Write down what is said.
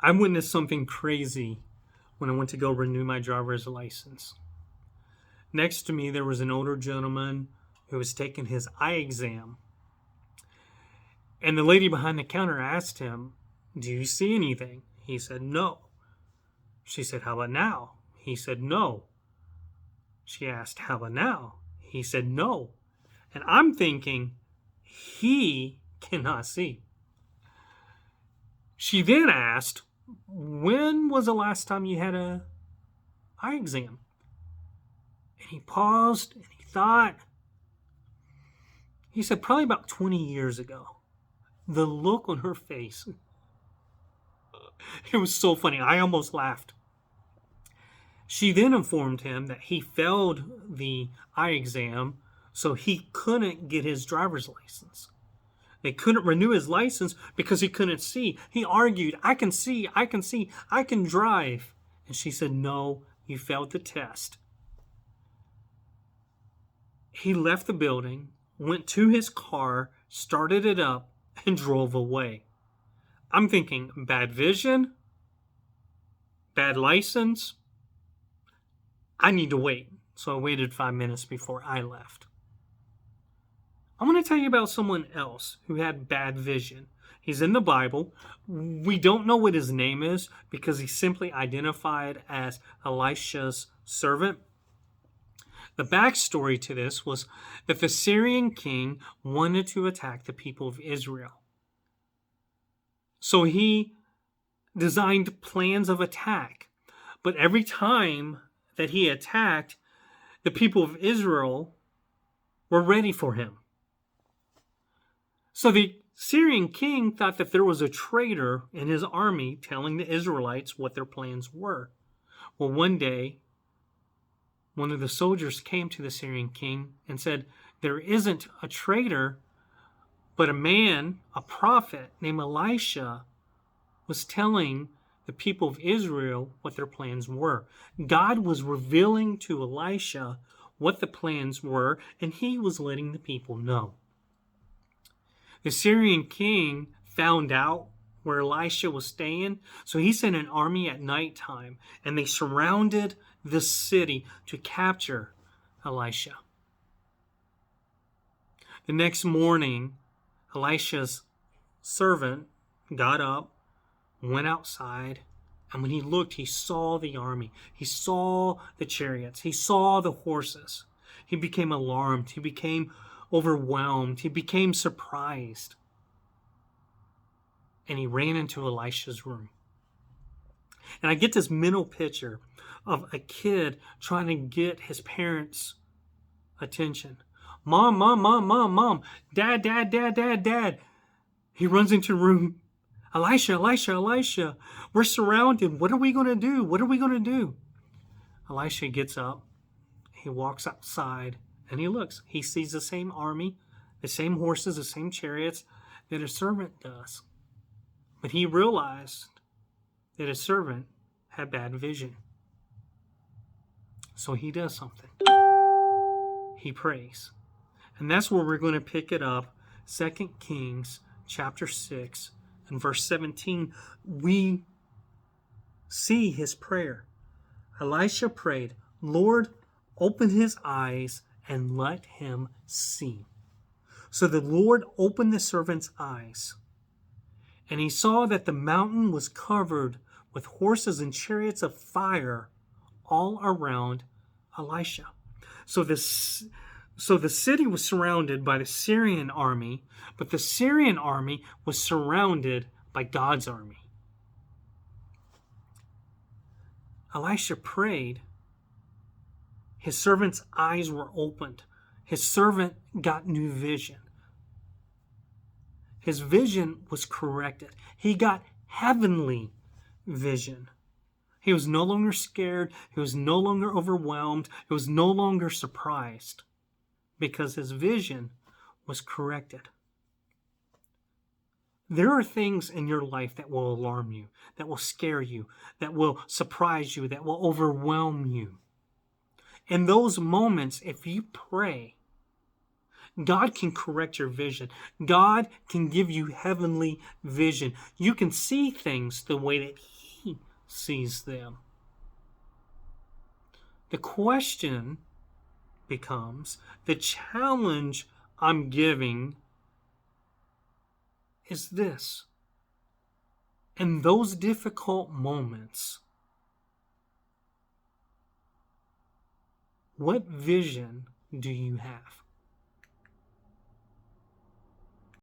I witnessed something crazy when I went to go renew my driver's license. Next to me, there was an older gentleman who was taking his eye exam. And the lady behind the counter asked him, "Do you see anything?" He said, "No." She said, "How about now?" He said, "No." She asked, "How about now?" He said, "No." And I'm thinking, he cannot see. She then asked, "When was the last time you had an eye exam?" And he paused and he thought. He said, "Probably about 20 years ago." The look on her face, it was so funny. I almost laughed. She then informed him that he failed the eye exam, so he couldn't get his driver's license. They couldn't renew his license because he couldn't see. He argued, "I can see, I can see, I can drive." And she said, "No, you failed the test." He left the building, went to his car, started it up, and drove away. I'm thinking, bad vision, bad license. I need to wait. So I waited 5 minutes before I left. I want to tell you about someone else who had bad vision. He's in the Bible. We don't know what his name is because he's simply identified as Elisha's servant. The backstory to this was that the Syrian king wanted to attack the people of Israel. So he designed plans of attack. But every time that he attacked, the people of Israel were ready for him. So the Syrian king thought that there was a traitor in his army telling the Israelites what their plans were. Well, one day, one of the soldiers came to the Syrian king and said, "There isn't a traitor, but a man, a prophet named Elisha, was telling the people of Israel what their plans were." God was revealing to Elisha what the plans were, and he was letting the people know. The Syrian king found out where Elisha was staying, so he sent an army at nighttime, and they surrounded the city to capture Elisha. The next morning, Elisha's servant got up, went outside, and when he looked, he saw the army. He saw the chariots. He saw the horses. He became alarmed. He became overwhelmed. He became surprised. And he ran into Elisha's room. And I get this mental picture of a kid trying to get his parents' attention. "Mom, mom, mom, mom, mom. Dad, dad, dad, dad, dad." He runs into the room. "Elisha, Elisha, Elisha. We're surrounded. What are we going to do? What are we going to do?" Elisha gets up. He walks outside and he looks. He sees the same army, the same horses, the same chariots that his servant does. But he realized that his servant had bad vision. So he does something. He prays. And that's where we're going to pick it up. 2 Kings chapter 6 and verse 17. We see his prayer. Elisha prayed, "Lord, open his eyes and let him see." So the Lord opened the servant's eyes, and he saw that the mountain was covered with horses and chariots of fire all around Elisha. So the city was surrounded by the Syrian army, but the Syrian army was surrounded by God's army. Elisha prayed. His servant's eyes were opened. His servant got new vision. His vision was corrected. He got heavenly vision. He was no longer scared. He was no longer overwhelmed. He was no longer surprised because his vision was corrected. There are things in your life that will alarm you, that will scare you, that will surprise you, that will overwhelm you. In those moments, if you pray, God can correct your vision. God can give you heavenly vision. You can see things the way that He sees them. The question becomes, the challenge I'm giving is this. In those difficult moments, what vision do you have?